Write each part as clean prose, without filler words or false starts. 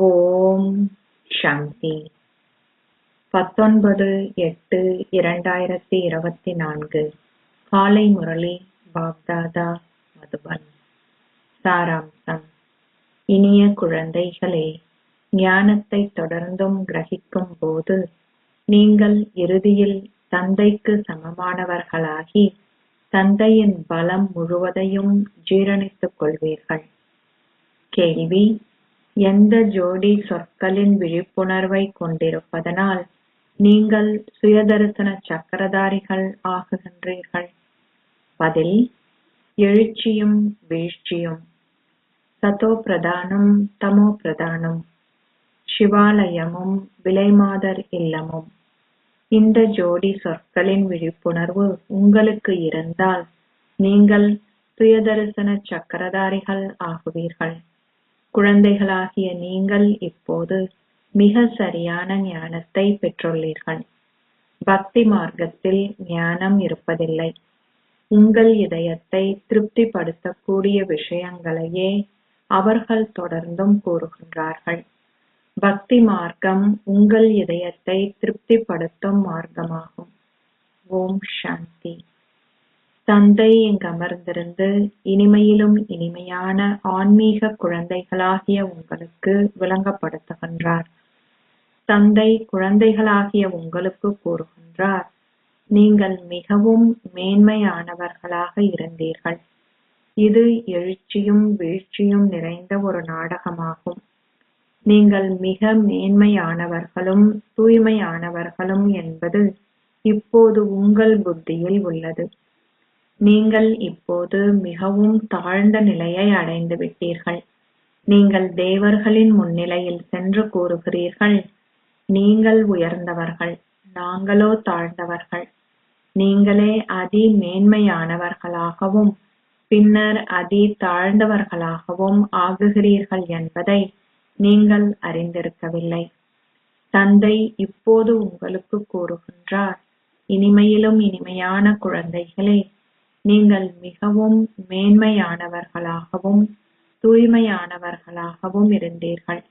ஓம் சாந்தி. 19/8/2024 காலை முரளி பாப்தாதா மதுபன். சாராம்சம். இனிய குழந்தைகளே, ஞானத்தை தொடர்ந்தும் கிரகிக்கும் போது நீங்கள் இறுதியில் தந்தைக்கு சமமானவர்களாகி தந்தையின் பலம் முழுவதையும் ஜீரணித்துக் கொள்வீர்கள். கேள்வி: எந்த ஜோடி சொற்களின் விழிப்புணர்வை கொண்டிருப்பதனால் நீங்கள் சுயதரிசன சக்கரதாரிகள் ஆகுகின்றீர்கள்? பதில்: எழுச்சியும் வீழ்ச்சியும், சதோ பிரதானம் தமோ பிரதானம், சிவாலயமும் விலைமாதர் இல்லமும். இந்த ஜோடி சொற்களின் விழிப்புணர்வு உங்களுக்கு இருந்தால் நீங்கள் சுயதரிசன சக்கரதாரிகள் ஆகுவீர்கள். குழந்தைகளாகிய நீங்கள் இப்போது மிக சரியான ஞானத்தை பெற்றுள்ளீர்கள். பக்தி மார்க்கத்தில் ஞானம் இருப்பதில்லை. உங்கள் இதயத்தை திருப்திப்படுத்தக்கூடிய விஷயங்களையே அவர்கள் தொடர்ந்தும் கூறுகின்றார்கள். பக்தி மார்க்கம் உங்கள் இதயத்தை திருப்திப்படுத்தும் மார்க்கமாகும். ஓம் சாந்தி. தந்தை இங்கமர்ந்திருந்து இனிமையிலும் இனிமையான ஆன்மீக குழந்தைகளாகிய உங்களுக்கு விளங்கப்படுத்துகின்றார். தந்தை குழந்தைகளாகிய உங்களுக்கு கூறுகின்றார், நீங்கள் மிகவும் மேன்மையானவர்களாக இருந்தீர்கள். இது எழுச்சியும் வீழ்ச்சியும் நிறைந்த ஒரு நாடகமாகும். நீங்கள் மிக மேன்மையானவர்களும் தூய்மையானவர்களும் என்பது இப்போது உங்கள் புத்தியில் உள்ளது. நீங்கள் இப்போது மிகவும் தாழ்ந்த நிலையை அடைந்து விட்டீர்கள். நீங்கள் தேவர்களின் முன்னிலையில் சென்று கூறுகிறீர்கள், நீங்கள் உயர்ந்தவர்கள், நாங்களோ தாழ்ந்தவர்கள். நீங்களே அதி மேன்மையானவர்களாகவும் பின்னர் அதி தாழ்ந்தவர்களாகவும் ஆகுகிறீர்கள் என்பதை நீங்கள் அறிந்திருக்கவில்லை. தந்தை இப்போது உங்களுக்கு கூறுகின்றார், இனிமையிலும் இனிமையான குழந்தைகளே, நீங்கள் மிகவும் மேன்மையானவர்களாகவும் தூய்மையானவர்களாகவும் இருந்தீர்கள்.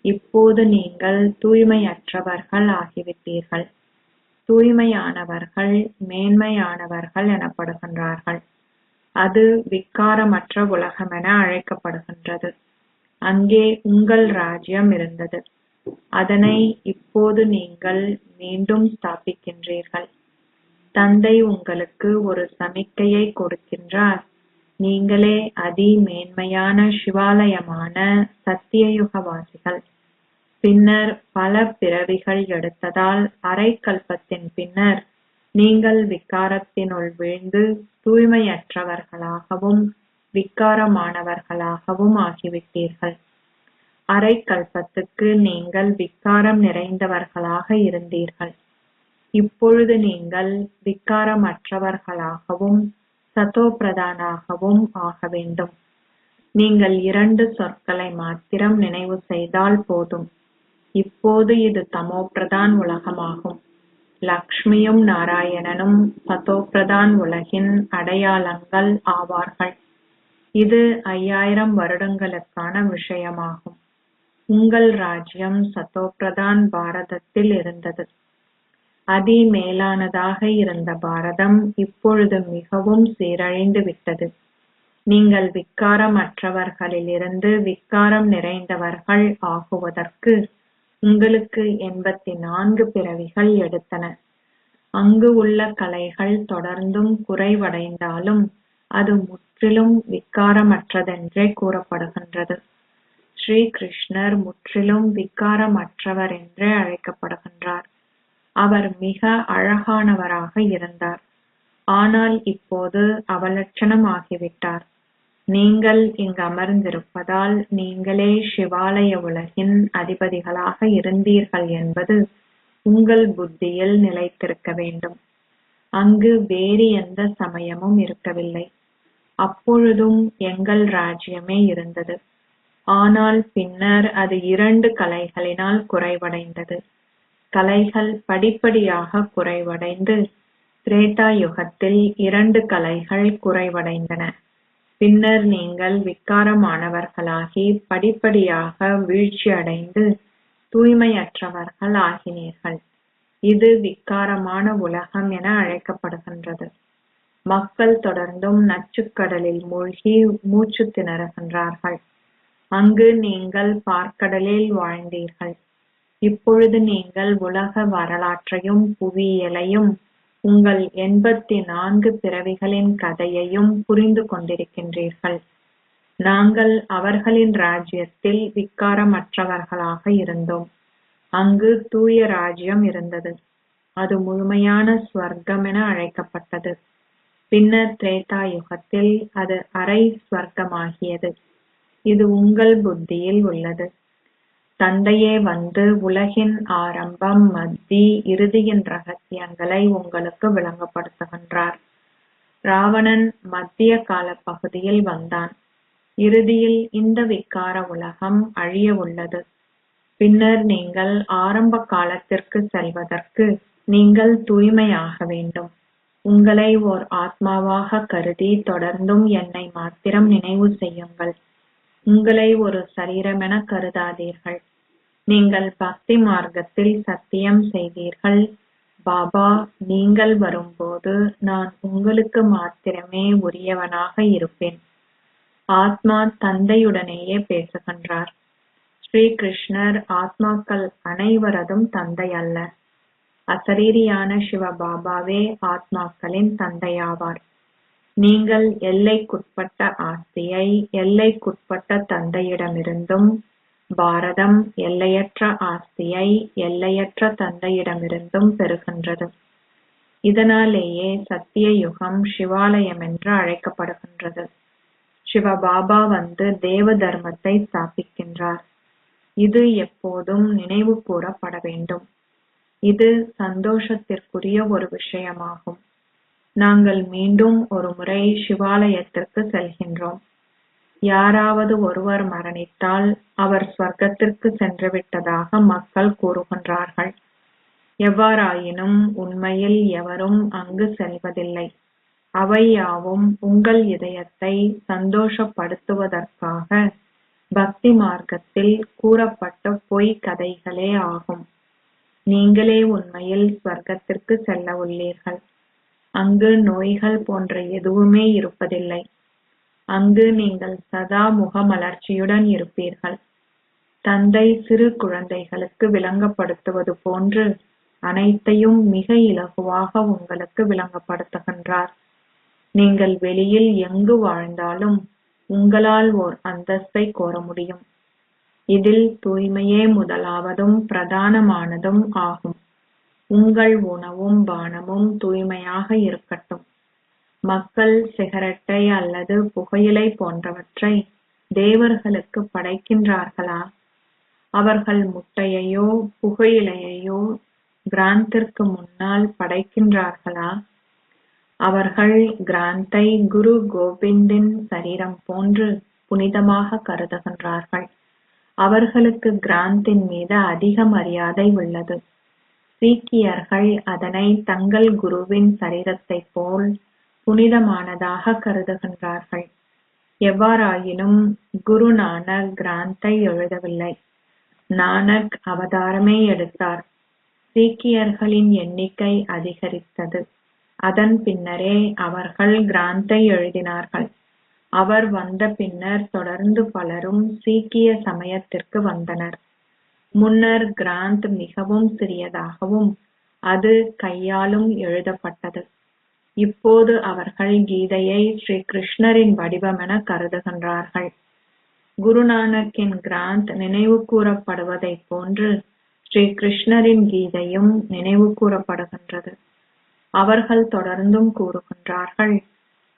இப்போது நீங்கள் தூய்மையற்றவர்கள் ஆகிவிட்டீர்கள். தூய்மையானவர்கள் மேன்மையானவர்கள் எனப்படுகின்றார்கள். அது விக்காரமற்ற உலகமென அழைக்கப்படுகின்றது. அங்கே உங்கள் ராஜ்யம் இருந்தது. அதனை இப்போது நீங்கள் மீண்டும் ஸ்தாபிக்கின்றீர்கள். தந்தை உங்களுக்கு ஒரு சமிக்கையை கொடுக்கின்றார். நீங்களே அதி மேன்மையான சிவாலயமான சத்தியயுகவாசிகள். பின்னர் பல பிறவிகள் எடுத்ததால் அரை கல்பத்தின் பின்னர் நீங்கள் விக்காரத்தினுள் வீழ்ந்து தூய்மையற்றவர்களாகவும் விக்காரமானவர்களாகவும் ஆகிவிட்டீர்கள். அரை கல்பத்துக்கு நீங்கள் விக்காரம் நிறைந்தவர்களாக இருந்தீர்கள். இப்பொழுது நீங்கள் விக்காரமற்றவர்களாகவும் சதோ பிரதானாகவும் ஆக வேண்டும். நீங்கள் 2 சொற்களை மாத்திரம் நினைவு செய்தால் போதும். இப்போது இது தமோ பிரதான் உலகமாகும். லக்ஷ்மியும் நாராயணனும் சதோ பிரதான் உலகின் அடையாளங்கள் ஆவார்கள். இது 5000 வருடங்களுக்கான விஷயமாகும். உங்கள் ராஜ்யம் சதோ பிரதான் பாரதத்தில் இருந்தது. அதி மேலானதாக இருந்த பாரதம் இப்பொழுது மிகவும் சீரழிந்து விட்டது. நீங்கள் விக்காரமற்றவர்களிலிருந்து விக்காரம் நிறைந்தவர்கள் ஆகுவதற்கு உங்களுக்கு 84 பிறவிகள் எடுத்தன. அங்கு உள்ள கலைகள் தொடர்ந்தும் குறைவடைந்தாலும் அது முற்றிலும் விக்காரமற்றதென்றே கூறப்படுகின்றது. ஸ்ரீ கிருஷ்ணர் முற்றிலும் விக்காரமற்றவர் என்றே அழைக்கப்படுகின்றார். அவர் மிக அழகானவராக இருந்தார். ஆனால் இப்போது அவலட்சணம் ஆகிவிட்டார். நீங்கள் இங்கு அமர்ந்திருப்பதால் நீங்களே சிவாலய உலகின் அதிபதிகளாக இருந்தீர்கள் என்பது உங்கள் புத்தியில் நிலைத்திருக்க வேண்டும். அங்கு வேறு எந்த சமயமும் இருக்கவில்லை. அப்பொழுதும் எங்கள் ராஜ்யமே இருந்தது. ஆனால் பின்னர் அது 2 கலைகளினால் குறைவடைந்தது. கலைகள் படிப்படியாக குறைவடைந்து திரேதா யுகத்தில் 2 கலைகள் குறைவடைந்தன. பின்னர் நீங்கள் விக்காரமானவர்களாகி படிப்படியாக வீழ்ச்சியடைந்து தூய்மையற்றவர்கள் ஆகினீர்கள். இது விக்காரமான உலகம் என அழைக்கப்படுகின்றது. மக்கள் தொடர்ந்தும் நச்சுக்கடலில் மூழ்கி மூச்சு திணறுகின்றார்கள். அங்கு நீங்கள் பார்க்கடலில் வாழ்ந்தீர்கள். இப்பொழுது நீங்கள் உலக வரலாற்றையும் புவியியலையும் உங்கள் 84 பிறவிகளின் கதையையும் புரிந்து கொண்டிருக்கின்றீர்கள். நாங்கள் அவர்களின் ராஜ்யத்தில் விக்காரமற்றவர்களாக இருந்தோம். அங்கு தூய ராஜ்யம் இருந்தது. அது முழுமையான ஸ்வர்க்கம் என அழைக்கப்பட்டது. பின்னர் திரேதா யுகத்தில் அது அரை ஸ்வர்க்கமாகியது. இது உங்கள் புத்தியில் உள்ளது. தந்தையே வந்து உலகின் ஆரம்பம், மத்தி, இறுதியின் ரகசியங்களை உங்களுக்கு விளங்கப்படுத்துகின்றார். ராவணன் மத்திய கால பகுதியில் வந்தான். இறுதியில் இந்த விக்கார உலகம் அழிய உள்ளது. பின்னர் நீங்கள் ஆரம்ப காலத்திற்கு செல்வதற்கு நீங்கள் தூய்மையாக வேண்டும். உங்களை ஓர் ஆத்மாவாக கருதி தொடர்ந்தும் என்னை மாத்திரம் நினைவு செய்யுங்கள். உங்களை ஒரு சரீரமென கருதாதீர்கள். நீங்கள் பக்தி மார்க்கத்தில் சத்தியம் செய்தீர்கள். பாபா, நீங்கள் வரும்போது நான் உங்களுக்கு மாத்திரமே உரியவனாக இருப்பேன். ஆத்மா தந்தையுடனேயே பேசுகின்றார். ஸ்ரீ கிருஷ்ணர் ஆத்மாக்கள் அனைவரதும் தந்தை அல்ல. அசரீரியான சிவபாபாவே ஆத்மாக்களின் தந்தையாவார். நீங்கள் எல்லைக்குட்பட்ட ஆஸ்தியை எல்லைக்குட்பட்ட தந்தையிடமிருந்தும், பாரதம் எல்லையற்ற ஆஸ்தியை எல்லையற்ற தந்தையிடமிருந்தும் பெறுகின்றது. இதனாலேயே சத்திய யுகம் சிவாலயம் என்று அழைக்கப்படுகின்றது. சிவபாபா வந்து தேவ தர்மத்தை ஸ்தாபிக்கின்றார். இது எப்போதும் நினைவு கூறப்பட வேண்டும். இது சந்தோஷத்திற்குரிய ஒரு விஷயமாகும். நாங்கள் மீண்டும் ஒரு முறை சிவாலயத்திற்கு செல்கின்றோம். யாராவது ஒருவர் மரணித்தால் அவர் ஸ்வர்க்கத்திற்கு சென்று விட்டதாக மக்கள் கூறுகின்றார்கள். எவ்வாறாயினும் உண்மையில் எவரும் அங்கு செல்வதில்லை. அவை யாவும் உங்கள் இதயத்தை சந்தோஷப்படுத்துவதற்காக பக்தி மார்க்கத்தில் கூறப்பட்ட பொய் கதைகளே ஆகும். நீங்களே உண்மையில் ஸ்வர்க்கத்திற்கு செல்ல உள்ளீர்கள். அங்கு நோய்கள் போன்ற எதுவுமே இருப்பதில்லை. அங்கு நீங்கள் சதா முகமலர்ச்சியுடன் இருப்பீர்கள். தந்தை சிறு குழந்தைகளுக்கு விளங்கப்படுத்துவது போன்று அனைத்தையும் மிக இலகுவாக உங்களுக்கு விளங்கப்படுத்துகின்றார். நீங்கள் வெளியில் எங்கு வாழ்ந்தாலும் உங்களால் ஓர் அந்தஸ்தை கோர முடியும். இதில் தூய்மையே முதலாவதும் பிரதானமானதும் ஆகும். உங்கள் உணவும் பானமும் தூய்மையாக இருக்கட்டும். மக்கள் சிகரெட்டை அல்லது புகையிலை போன்றவற்றை தேவர்களுக்கு படைக்கின்றார்களா? அவர்கள் முட்டையையோ புகையிலையையோ கிராந்திற்கு முன்னால் படைக்கின்றார்களா? அவர்கள் கிராந்தை குரு கோபிந்தின் சரீரம் போன்று புனிதமாக கருதுகின்றார்கள். அவர்களுக்கு கிராந்தின் மீது அதிக மரியாதை உள்ளது. சீக்கியர்கள் அதனை தங்கள் குருவின் சரீரத்தை போல் புனிதமானதாக கருதுகின்றார்கள். எவ்வாறாயினும் குரு நானக் கிராந்தை எழுதவில்லை. நானக் அவதாரமே எடுத்தார். சீக்கியர்களின் எண்ணிக்கை அதிகரித்தது. அதன் பின்னரே அவர்கள் கிராந்தை எழுதினார்கள். அவர் வந்த பின்னர் தொடர்ந்து பலரும் சீக்கிய சமயத்திற்கு வந்தனர். முன்னர் கிராந்த் மிகவும் சிறியதாகவும் அது கையாலும் எழுதப்பட்டது. இப்போது அவர்கள் கீதையை ஸ்ரீ கிருஷ்ணரின் வடிவமென கருதுகின்றார்கள். குருநானக்கின் கிராந்த் நினைவு கூறப்படுவதைப் போன்று ஸ்ரீ கிருஷ்ணரின் கீதையும் நினைவு கூறப்படுகின்றது. அவர்கள் தொடர்ந்தும் கூறுகின்றார்கள்,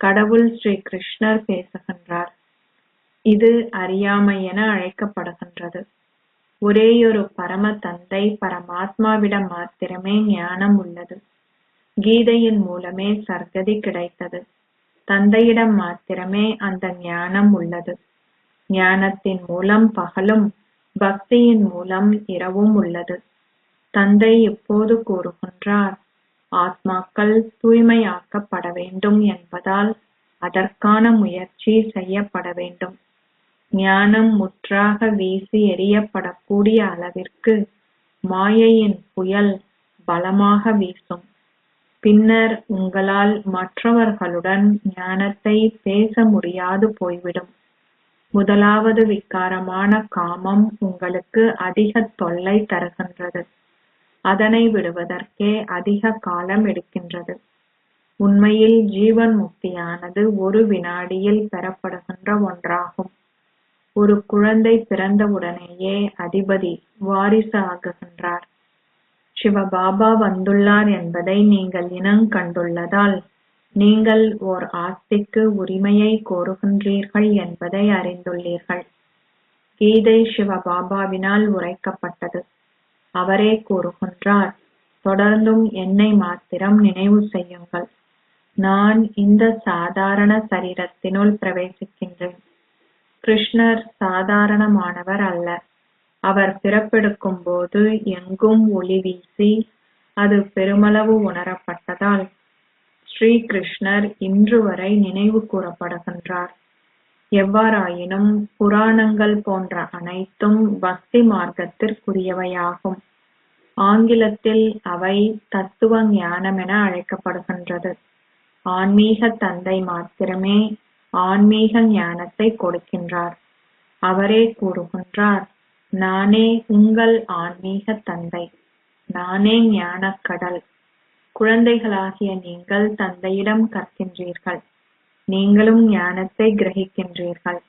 கடவுள் ஸ்ரீ கிருஷ்ணர் பேசுகின்றார். இது அறியாமை என அழைக்கப்படுகின்றது. ஒரேயொரு பரம தந்தை பரமாத்மாவிடம் மாத்திரமே ஞானம் உள்ளது. கீதையின் மூலமே சர்க்கதி கிடைத்தது. தந்தையிடம் மாத்திரமே அந்த ஞானம் உள்ளது. ஞானத்தின் மூலம் பகலும், பக்தியின் மூலம் இரவும் உள்ளது. தந்தை இப்போது கூறுகின்றார், ஆத்மாக்கள் தூய்மையாக்கப்பட வேண்டும் என்பதால் அதற்கான முயற்சி செய்யப்பட வேண்டும். ஞானம் முற்றாக வீசி எறியப்படக்கூடிய அளவிற்கு மாயையின் புயல் பலமாக வீசும். பின்னர் உங்களால் மற்றவர்களுடன் ஞானத்தை பேச முடியாது போய்விடும். முதலாவது விகாரமான காமம் உங்களுக்கு அதிக தொல்லை தருகின்றது. அதனை விடுவதற்கே அதிக காலம் எடுக்கின்றது. உண்மையில் ஜீவன் முக்தியானது ஒரு வினாடியில் பெறப்படுகின்ற ஒன்றாகும். ஒரு குழந்தை பிறந்தவுடனேயே அதிபதி வாரிசு ஆகுகின்றார். சிவபாபா வந்துள்ளார் என்பதை நீங்கள் இனங்கண்டுள்ளதால் நீங்கள் ஓர் ஆஸ்திக்கு உரிமையை கோருகின்றீர்கள் என்பதை அறிந்துள்ளீர்கள். கீதை சிவபாபாவினால் உரைக்கப்பட்டது. அவரே கூறுகின்றார், தொடர்ந்தும் என்னை மாத்திரம் நினைவு செய்யுங்கள். நான் இந்த சாதாரண சரீரத்தினுள் பிரவேசிக்கின்றேன். கிருஷ்ணர் சாதாரணமானவர் அல்ல. அவர் பிறப்பெடுக்கும் போது எங்கும் ஒளி வீசி அது பெருமளவு உணரப்பட்டதால் ஸ்ரீ கிருஷ்ணர் இன்று வரை நினைவு கூறப்படுகின்றார். எவ்வாறாயினும் புராணங்கள் போன்ற அனைத்தும் பக்தி மார்க்கத்திற்குரியவையாகும். ஆங்கிலத்தில் அவை தத்துவ ஞானம் என அழைக்கப்படுகின்றது. ஆன்மீக தந்தை மாத்திரமே ஆன்மீக ஞானத்தை கொடுக்கின்றார். அவரே கூறுகின்றார், நானே உங்கள் ஆன்மீக தந்தை, நானே ஞானக்கடல். குழந்தைகளாகிய நீங்கள் தந்தையிடம் கற்கின்றீர்கள். நீங்களும் ஞானத்தை கிரகிக்கின்றீர்கள்.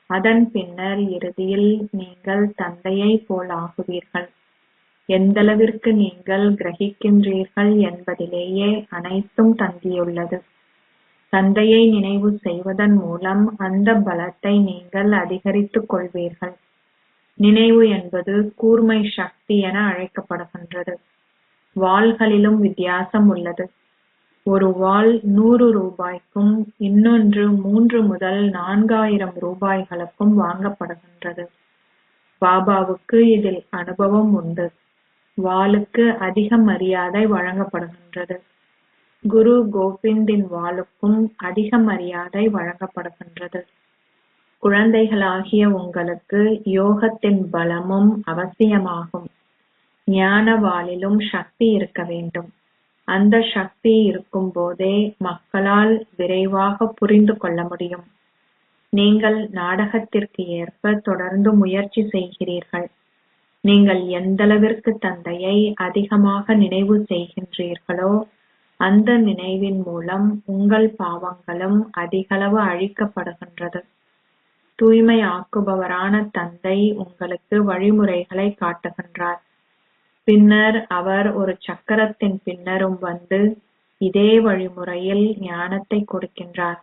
அதன் பின்னர் இறுதியில் நீங்கள் தந்தையை போல் ஆகுவீர்கள். எந்தளவிற்கு நீங்கள் கிரகிக்கின்றீர்கள் என்பதிலேயே அனைத்தும் தங்கியுள்ளது. தந்தையை நினைவு செய்வதன் மூலம் அந்த பலத்தை நீங்கள் அதிகரித்துக் கொள்வீர்கள். நினைவு என்பது கூர்மை சக்தி என அழைக்கப்படுகின்றது. வாள்களிலும் வித்தியாசம் உள்ளது. ஒரு வாள் 100 ரூபாய்க்கும் இன்னொன்று 3 முதல் 4000 ரூபாய்களுக்கும் வாங்கப்படுகின்றது. பாபாவுக்கு இதில் அனுபவம் உண்டு. வாளுக்கு அதிக மரியாதை வழங்கப்படுகின்றது. குரு கோபிந்தின் வாளுக்கும் அதிக மரியாதை வழங்கப்படுகின்றது. குழந்தைகளாகிய உங்களுக்கு யோகத்தின் பலமும் அவசியமாகும். ஞான வாளிலும் சக்தி இருக்க வேண்டும். அந்த சக்தி இருக்கும் போதே மக்களால் விரைவாக புரிந்து கொள்ள முடியும். நீங்கள் நாடகத்திற்கு ஏற்ப தொடர்ந்து முயற்சி செய்கிறீர்கள். நீங்கள் எந்தளவிற்கு தந்தையை அதிகமாக நினைவு செய்கின்றீர்களோ அந்த நினைவின் மூலம் உங்கள் பாவங்களும் அதிகளவு அழிக்கப்படுகின்றது. தூய்மை ஆக்குபவரான தந்தை உங்களுக்கு வழிமுறைகளை காட்டுகின்றார். பின்னர் அவர் ஒரு சக்கரத்தின் பின்னரும் வந்து இதே வழிமுறையில் ஞானத்தை கொடுக்கின்றார்.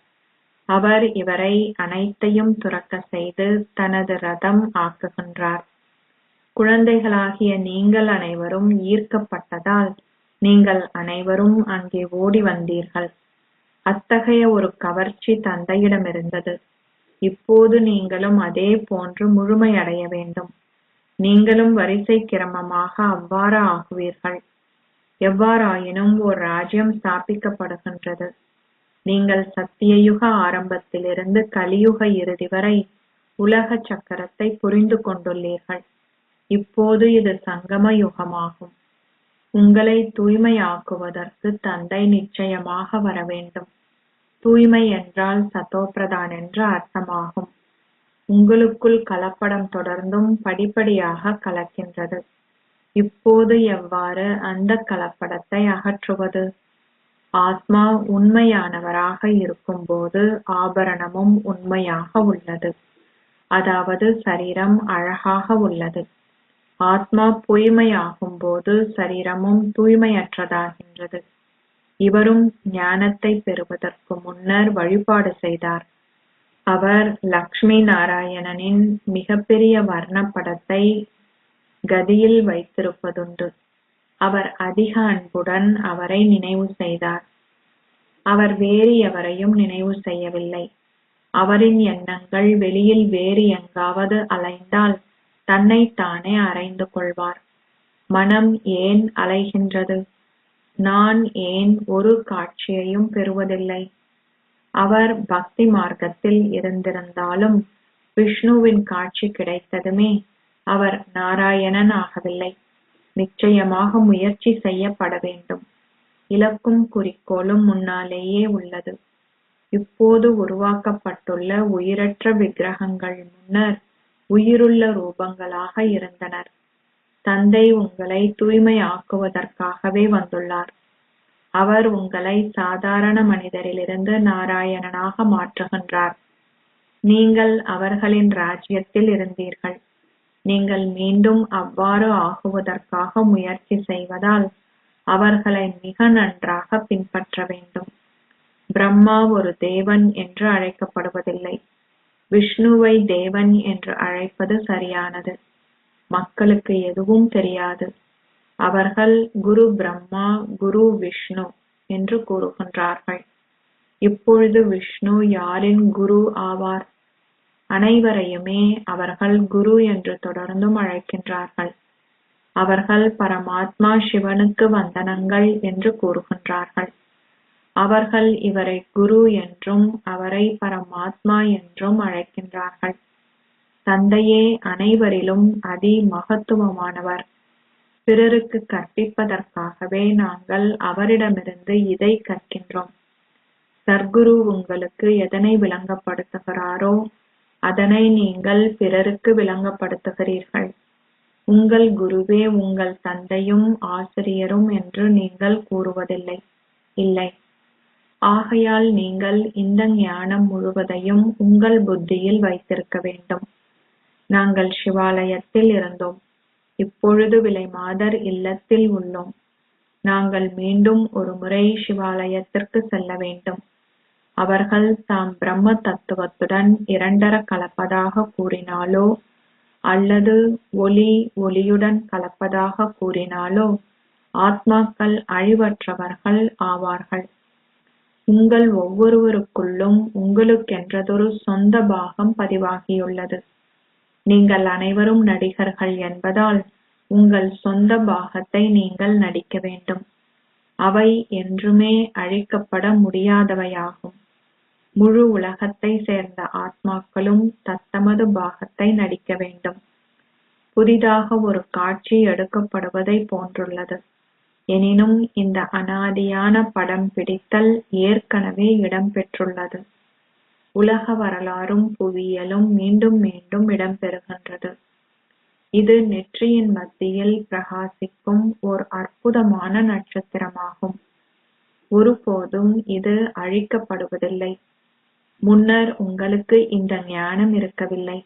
அவர் இவரை அனைத்தையும் துறக்க செய்து தனது ரதம் ஆக்குகின்றார். குழந்தைகளாகிய நீங்கள் அனைவரும் ஈர்க்கப்பட்டதால் நீங்கள் அனைவரும் அங்கே ஓடி வந்தீர்கள். அத்தகைய ஒரு கவர்ச்சி தந்தையிடமிருந்தது. இப்போது நீங்களும் அதே போன்று முழுமையடைய வேண்டும். நீங்களும் வரிசை கிரமமாக அவ்வாறு ஆகுவீர்கள். எவ்வாறாயினும் ஒரு ராஜ்யம் ஸ்தாபிக்கப்படுகின்றது. நீங்கள் சத்தியயுக ஆரம்பத்திலிருந்து கலியுக இறுதி வரை உலக சக்கரத்தை புரிந்து கொண்டுள்ளீர்கள். இப்போது இது சங்கம யுகமாகும். உங்களை தூய்மையாக்குவதற்கு தந்தை நிச்சயமாக வர வேண்டும். தூய்மை என்றால் சதோபிரதான் என்ற அர்த்தமாகும். உங்களுக்குள் கலப்படம் தொடர்ந்தும் படிப்படியாக கலக்கின்றது. இப்போது எவ்வாறு அந்த கலப்படத்தை அகற்றுவது? ஆத்மா உண்மையானவராக இருக்கும்போது ஆபரணமும் உண்மையாக உள்ளது. அதாவது சரீரம் அழகாக உள்ளது. ஆத்மா தூய்மையாகும் போது சரீரமும் தூய்மையற்றதாகின்றது. இவரும் ஞானத்தை பெறுவதற்கு முன்னர் வழிபாடு செய்தார். அவர் லக்ஷ்மி நாராயணனின் மிகப்பெரிய வர்ணப்படத்தை கதியில் வைத்திருப்பதுண்டு. அவர் அதிக அன்புடன் அவரை நினைவு செய்தார். அவர் வேறு எவரையும் நினைவு செய்யவில்லை. அவரின் எண்ணங்கள் வெளியில் வேறு எங்காவது அலைந்தால் தன்னைத்தானே அறைந்து கொள்வார். மனம் ஏன் அலைகின்றது? நான் ஏன் ஒரு காட்சியையும் பெறுவதில்லை? அவர் பக்தி மார்க்கத்தில் இருந்திருந்தாலும் விஷ்ணுவின் காட்சி கிடைத்ததுமே அவர் நாராயணன் ஆகவில்லை. நிச்சயமாக முயற்சி செய்யப்பட வேண்டும். இலக்கும் குறிக்கோளும் முன்னாலேயே உள்ளது. இப்போது உருவாக்கப்பட்டுள்ள உயிரற்ற விக்கிரகங்கள் முன்னர் உயிருள்ள ரூபங்களாக இருந்தனர். தந்தை உங்களை தூய்மையாக்குவதற்காகவே வந்துள்ளார். அவர் உங்களை சாதாரண மனிதரிலிருந்து நாராயணனாக மாற்றுகின்றார். நீங்கள் அவர்களின் ராஜ்யத்தில் இருந்தீர்கள். நீங்கள் மீண்டும் அவ்வாறு ஆகுவதற்காக முயற்சி செய்வதால் அவர்களை மிக நன்றாக பின்பற்ற வேண்டும். பிரம்மா ஒரு தேவன் என்று அழைக்கப்படுவதில்லை. விஷ்ணுவை தேவன் என்று அழைப்பது சரியானது. மக்களுக்கு எதுவும் தெரியாது. அவர்கள் குரு பிரம்மா, குரு விஷ்ணு என்று கூறுகின்றார்கள். இப்பொழுது விஷ்ணு யாரின் குரு ஆவார்? அனைவரையுமே அவர்கள் குரு என்று தொடர்ந்தும் அழைக்கின்றார்கள். அவர்கள் பரமாத்மா சிவனுக்கு வந்தனங்கள் என்று கூறுகின்றார்கள். அவர்கள் இவரை குரு என்றும் அவரை பரமாத்மா என்றும் அழைக்கின்றார்கள். தந்தையே அனைவரிலும் அதி மகத்துவமானவர். பிறருக்கு கற்பிப்பதற்காகவே நாங்கள் அவரிடமிருந்து இதை கற்கின்றோம். சர்க்குரு உங்களுக்கு எதனை விளங்கப்படுத்துகிறாரோ அதனை நீங்கள் பிறருக்கு விளங்கப்படுத்துகிறீர்கள். உங்கள் குருவே உங்கள் தந்தையும் ஆசிரியரும் என்று நீங்கள் கூறுவதில்லை. இல்லை. ஆகையால் நீங்கள் இந்த ஞானம் முழுவதையும் உங்கள் புத்தியில் வைத்திருக்க வேண்டும். நாங்கள் சிவாலயத்தில் இருந்தோம். இப்பொழுது விலைமாதர் இல்லத்தில் உள்ளோம். நாங்கள் மீண்டும் ஒரு முறை சிவாலயத்திற்கு செல்ல வேண்டும். அவர்கள் தாம் பிரம்ம தத்துவத்துடன் இரண்டர கலப்பதாக கூறினாலோ அல்லது ஒளி ஒளியுடன் கலப்பதாக கூறினாலோ ஆத்மாக்கள் அழிவற்றவர்கள் ஆவார்கள். உங்கள் ஒவ்வொருவருக்குள்ளும் உங்களுக்கென்றதொரு சொந்த பாகம் பதிவாகியுள்ளது. நீங்கள் அனைவரும் நடிகர்கள் என்பதால் உங்கள் சொந்த பாகத்தை நீங்கள் நடிக்க வேண்டும். அவை என்றுமே அழிக்கப்பட முடியாதவையாகும். முழு உலகத்தை சேர்ந்த ஆத்மாக்களும் தத்தமது பாகத்தை நடிக்க வேண்டும். புதிதாக ஒரு காட்சி எடுக்கப்படுவதை போன்றுள்ளது. எனினும் இந்த அனாதியான படம் பிடித்தல் ஏற்கனவே இடம்பெற்றுள்ளது. உலக வரலாறும் புவியியலும் மீண்டும் மீண்டும் இடம்பெறுகின்றது. இது நெற்றியின் மத்தியில் பிரகாசிக்கும் ஓர் அற்புதமான நட்சத்திரமாகும். ஒருபோதும் இது அழிக்கப்படுவதில்லை. முன்னர் உங்களுக்கு இந்த ஞானம் இருக்கவில்லை.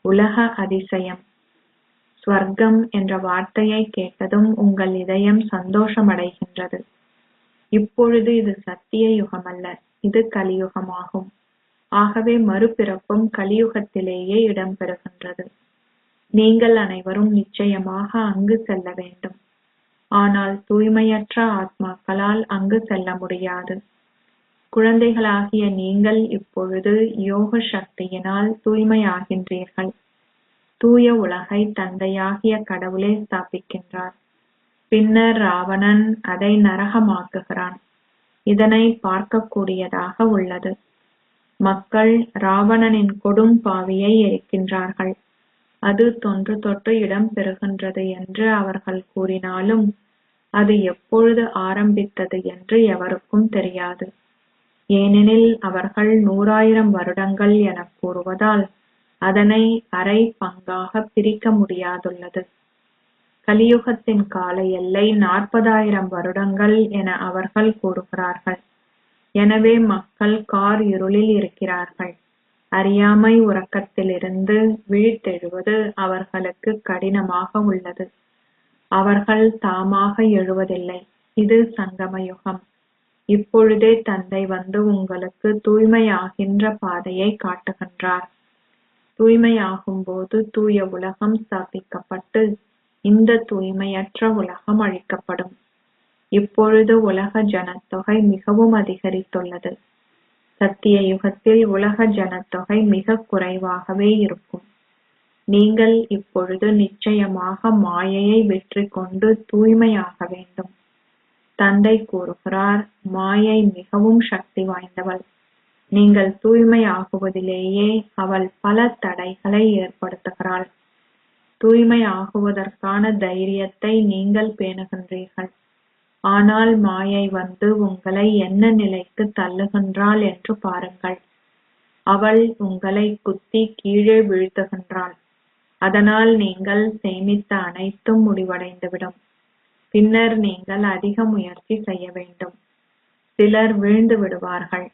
உலக அதிசயம். ஸ்வர்க்கம் என்ற வார்த்தையை கேட்டதும் உங்கள் இதயம் சந்தோஷமடைகின்றது. இப்பொழுது இது சத்திய யுகமல்ல, இது கலியுகமாகும். ஆகவே மறுபிறப்பும் கலியுகத்திலேயே இடம்பெறுகின்றது. நீங்கள் அனைவரும் நிச்சயமாக அங்கு செல்ல வேண்டும். ஆனால் தூய்மையற்ற ஆத்மாக்களால் அங்கு செல்ல முடியாது. குழந்தைகளாகிய நீங்கள் இப்பொழுது யோக சக்தியினால் தூய்மையாகின்றீர்கள். தூய உலகை தந்தையாகிய கடவுளே ஸ்தாபிக்கின்றார். பின்னர் ராவணன் அதை நரகமாக்குகிறான். இதனை பார்க்கக்கூடியதாக உள்ளது. மக்கள் ராவணனின் கொடும் பாவியை எரிக்கின்றார்கள். அது தொன்று தொட்டு இடம் பெறுகின்றது என்று அவர்கள் கூறினாலும் அது எப்பொழுது ஆரம்பித்தது என்று எவருக்கும் தெரியாது. ஏனெனில் அவர்கள் 100,000 வருடங்கள் எனக் கூறுவதால் அதனை அரை பங்காக பிரிக்க முடியாதுள்ளது. கலியுகத்தின் கால எல்லை 40,000 வருடங்கள் என அவர்கள் கூறுகிறார்கள். எனவே மக்கள் கார் இருளில் இருக்கிறார்கள். அறியாமை உறக்கத்திலிருந்து விழித்தெழுவது அவர்களுக்கு கடினமாக உள்ளது. அவர்கள் தாமாக எழுவதில்லை. இது சங்கமயுகம். இப்பொழுதே தந்தை வந்து உங்களுக்கு தூய்மையாகின்ற பாதையை காட்டுகின்றார். தூய்மையாகும் போது தூய உலகம் ஸ்தாபிக்கப்பட்டு இந்த தூய்மையற்ற உலகம் அழிக்கப்படும். இப்பொழுது உலக ஜனத்தொகை மிகவும் அதிகரித்துள்ளது. சத்திய யுகத்தில் உலக ஜனத்தொகை மிக குறைவாகவே இருக்கும். நீங்கள் இப்பொழுது நிச்சயமாக மாயையை வெற்றி கொண்டு தூய்மையாக வேண்டும். தந்தை கூறுகிறார், மாயை மிகவும் சக்தி வாய்ந்தவள். நீங்கள் தூய்மையாகுவதிலேயே அவள் பல தடைகளை ஏற்படுத்துகிறாள். தூய்மை ஆகுவதற்கான தைரியத்தை நீங்கள் பேணுகின்றீர்கள். ஆனால் மாயை வந்து உங்களை என்ன நிலைக்கு தள்ளுகின்றாள் என்று பாருங்கள். அவள் உங்களை குத்தி கீழே வீழ்த்துகின்றாள். அதனால் நீங்கள் சேமித்த அனைத்தும் முடிவடைந்துவிடும். பின்னர் நீங்கள் அதிக முயற்சி செய்ய வேண்டும். சிலர் வீழ்ந்து விடுவார்கள்.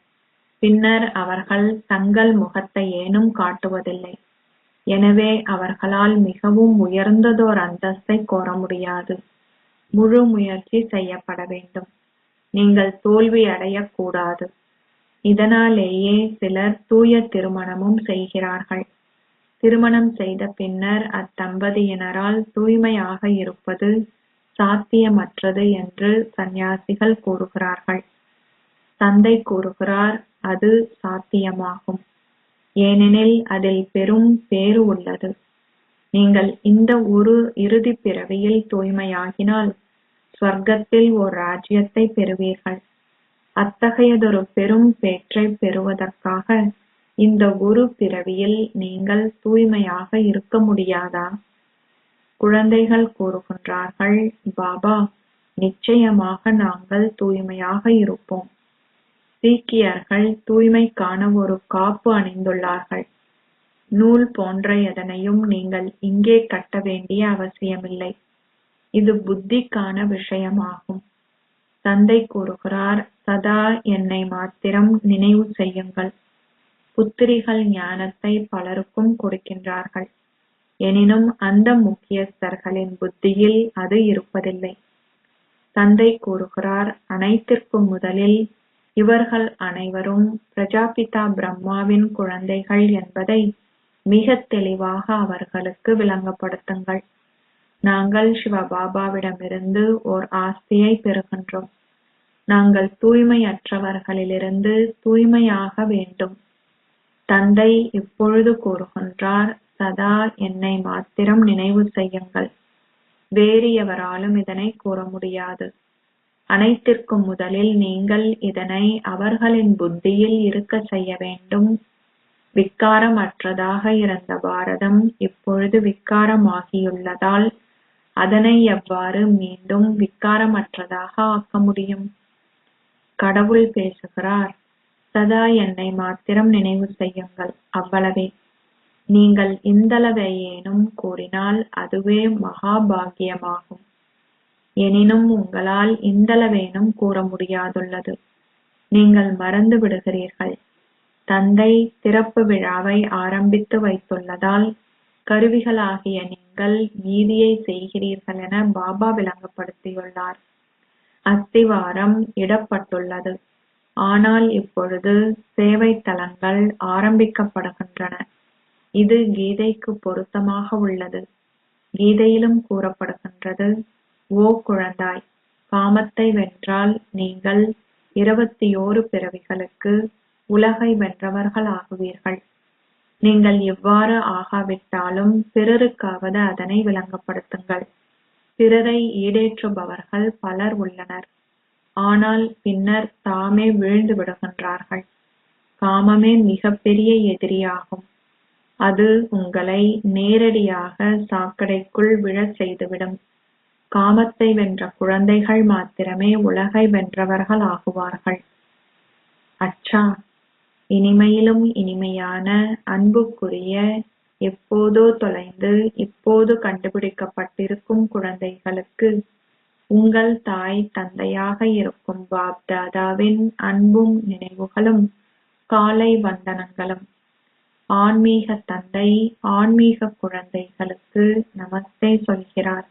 பின்னர் அவர்கள் தங்கள் முகத்தை ஏனும் காட்டுவதில்லை. எனவே அவர்களால் மிகவும் உயர்ந்ததோர் அந்தஸ்தை கோர முடியாது. முழு முயற்சி செய்யப்பட வேண்டும். நீங்கள் தோல்வி அடையக்கூடாது. இதனாலேயே சிலர் தூய திருமணமும் செய்கிறார்கள். திருமணம் செய்த பின்னர் அத்தம்பதியினரால் தூய்மையாக இருப்பது சாத்தியமற்றது என்று சந்நியாசிகள் கூறுகிறார்கள். தந்தை கூறுகிறார், அது சாத்தியமாகும். ஏனெனில் அதில் பெரும் பேறு உள்ளது. நீங்கள் இந்த ஒரு இறுதி பிறவியில் தூய்மையாகினால் ஸ்வர்க்கத்தில் ஓர் ராஜ்யத்தை பெறுவீர்கள். அத்தகையதொரு பெரும் பேற்றை பெறுவதற்காக இந்த ஒரு பிறவியில் நீங்கள் தூய்மையாக இருக்க முடியாதா? குழந்தைகள் கூறுகின்றார்கள், பாபா, நிச்சயமாக நாங்கள் தூய்மையாக இருப்போம். சீக்கியர்கள் தூய்மைக்கான ஒரு காப்பு அணிந்துள்ளார்கள். நூல் போன்ற எதனையும் நீங்கள் இங்கே கட்ட வேண்டிய அவசியமில்லை. இது புத்திக்கான விஷயமாகும். தந்தை கூறுகிறார், சதா என்னை மாத்திரம் நினைவு செய்யுங்கள். புத்திரிகள் ஞானத்தை பலருக்கும் கொடுக்கின்றார்கள். எனினும் அந்த முக்கியஸ்தர்களின் புத்தியில் அது இருப்பதில்லை. தந்தை கூறுகிறார், அனைத்திற்கும் முதலில் இவர்கள் அனைவரும் பிரஜாபிதா பிரம்மாவின் குழந்தைகள் என்பதை மிக தெளிவாக அவர்களுக்கு விளங்கப்படுத்துங்கள். நாங்கள் சிவபாபாவிடமிருந்து ஓர் ஆஸ்தியை பெறுகின்றோம். நாங்கள் தூய்மையற்றவர்களிலிருந்து தூய்மையாக வேண்டும். தந்தை இப்பொழுது கூறுகின்றார், சதா என்னை மாத்திரம் நினைவு செய்யுங்கள். வேறு எவராலும் இதனை கூற முடியாது. அனைத்திற்கும் முதலில் நீங்கள் இதனை அவர்களின் புத்தியில் இருக்க செய்ய வேண்டும். விக்காரமற்றதாக இருந்த பாரதம் இப்பொழுது விக்காரமாகியுள்ளதால் அதனை எவ்வாறு மீண்டும் விக்காரமற்றதாக ஆக்க முடியும்? கடவுள் பேசுகிறார், சதா என்னை மாத்திரம் நினைவு செய்யுங்கள். அவ்வளவே. நீங்கள் இந்தளவையேனும் கூறினால் அதுவே மகாபாகியமாகும். எனினும் உங்களால் இந்தளவேனும் கூற முடியாதுள்ளது. நீங்கள் மறந்து விடுகிறீர்கள். தந்தை திறப்பு விழாவை ஆரம்பித்து வைத்துள்ளதால் கருவிகளாகிய நீங்கள் நீதியை செய்கிறீர்கள் என பாபா விளங்கப்படுத்தியுள்ளார். அஸ்திவாரம் இடப்பட்டுள்ளது. ஆனால் இப்பொழுது சேவை தலங்கள் ஆரம்பிக்கப்படுகின்றன. இது கீதைக்கு பொருத்தமாக உள்ளது. கீதையிலும் கூறப்படுகின்றது, ஓ குழந்தாய், காமத்தை வென்றால் நீங்கள் 21 பிறவிகளுக்கு உலகை வென்றவர்கள் ஆகுவீர்கள். நீங்கள் இவ்வாறு ஆகாவிட்டாலும் பிறருக்காவது அதனை விளங்கப்படுத்துங்கள். பிறரை ஈடேற்றுபவர்கள் பலர் உள்ளனர். ஆனால் பின்னர் தாமே வீழ்ந்து விடுகின்றார்கள். காமமே மிகப்பெரிய எதிரியாகும். அது உங்களை நேரடியாக சாக்கடைக்குள் விழச் செய்துவிடும். காமத்தை வென்ற குழந்தைகள் மாத்திரமே உலகை வென்றவர்கள் ஆகுவார்கள். அச்சா, இனிமையிலும் இனிமையான அன்புக்குரிய, எப்போதோ தொலைந்து இப்போது கண்டுபிடிக்கப்பட்டிருக்கும் குழந்தைகளுக்கு உங்கள் தாய் தந்தையாக இருக்கும் பாப் தாதாவின் அன்பும் நினைவுகளும் காலை வந்தனங்களும். ஆன்மீக தந்தை ஆன்மீக குழந்தைகளுக்கு நமஸ்தே சொல்கிறார்.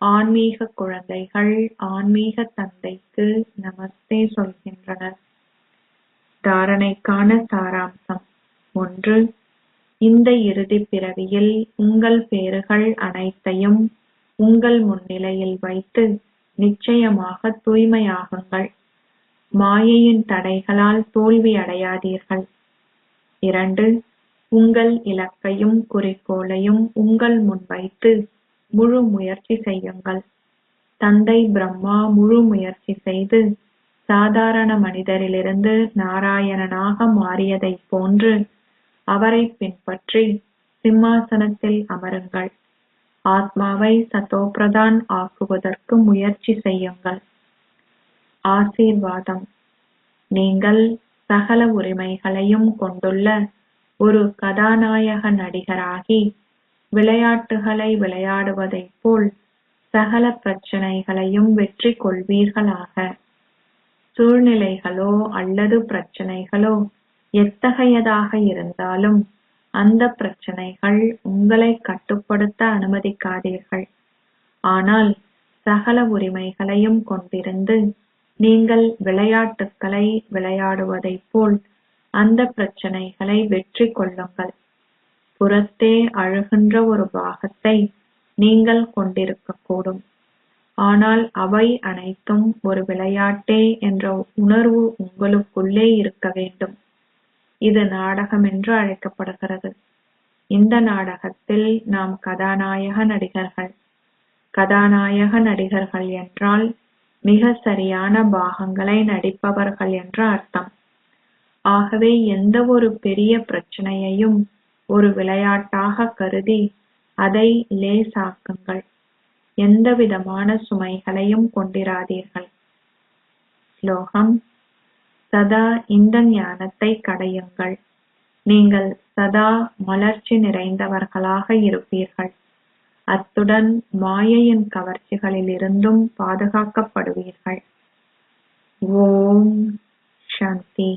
ஆன்மீக குழந்தைகள் ஆன்மீக தந்தைக்கு நமஸ்தே சொல்கின்றனர். தாரணைக்கான சாராம்சம் 1. இந்த இறுதி பிறவியில் உங்கள் பேறுகள் அனைத்தையும் உங்கள் முன்னிலையில் வைத்து நிச்சயமாக தூய்மையாகுங்கள். மாயையின் தடைகளால் தோல்வி அடையாதீர்கள். 2. உங்கள் இலக்கையும் குறிக்கோளையும் உங்கள் முன் வைத்து முழு முயற்சி செய்யுங்கள். தந்தை பிரம்மா முழு முயற்சி செய்து சாதாரண மனிதரிலிருந்து நாராயணனாக மாறியதைப் போன்று அவரை பின்பற்றி சிம்மாசனத்தில் அமருங்கள். ஆத்மாவை சதோபிரதான் ஆக்குவதற்கு முயற்சி செய்யுங்கள். ஆசீர்வாதம். நீங்கள் சகல உரிமைகளையும் கொண்டுள்ள ஒரு கதாநாயக நடிகராகி விளையாட்டுகளை விளையாடுவதைப் போல் சகல பிரச்சனைகளையும் வெற்றி கொள்வீர்களாக. சூழ்நிலைகளோ அல்லது பிரச்சனைகளோ எத்தகையதாக இருந்தாலும் அந்த பிரச்சனைகள் உங்களை கட்டுப்படுத்த அனுமதிக்காதீர்கள். ஆனால் சகல உரிமைகளையும் கொண்டிருந்து நீங்கள் விளையாட்டுக்களை விளையாடுவதைப் போல் அந்த பிரச்சனைகளை வெற்றி கொள்ளுங்கள். புறத்தே அழுகின்ற ஒரு பாகத்தை நீங்கள் கொண்டிருக்கக்கூடும். ஆனால் அவை அனைத்தும் ஒரு விளையாட்டே என்ற உணர்வு உங்களுக்குள்ளே இருக்க வேண்டும். இது நாடகம் என்று அழைக்கப்படுகிறது. இந்த நாடகத்தில் நாம் கதாநாயக நடிகர்கள். கதாநாயக நடிகர்கள் என்றால் மிக சரியான பாகங்களை நடிப்பவர்கள் என்று அர்த்தம். ஆகவே எந்த ஒரு பெரிய பிரச்சனையையும் ஒரு விளையாட்டாக கருதி அதை லேசாக்குங்கள். எந்தவிதமான சுமைகளையும் கொண்டிராதீர்கள். ஸ்லோகம். சதா இந்த ஞானத்தை கடையுங்கள். நீங்கள் சதா மலர்ச்சி நிறைந்தவர்களாக இருப்பீர்கள். அத்துடன் மாயையின் கவர்ச்சிகளிலிருந்தும் பாதுகாக்கப்படுவீர்கள். ஓம் சாந்தி.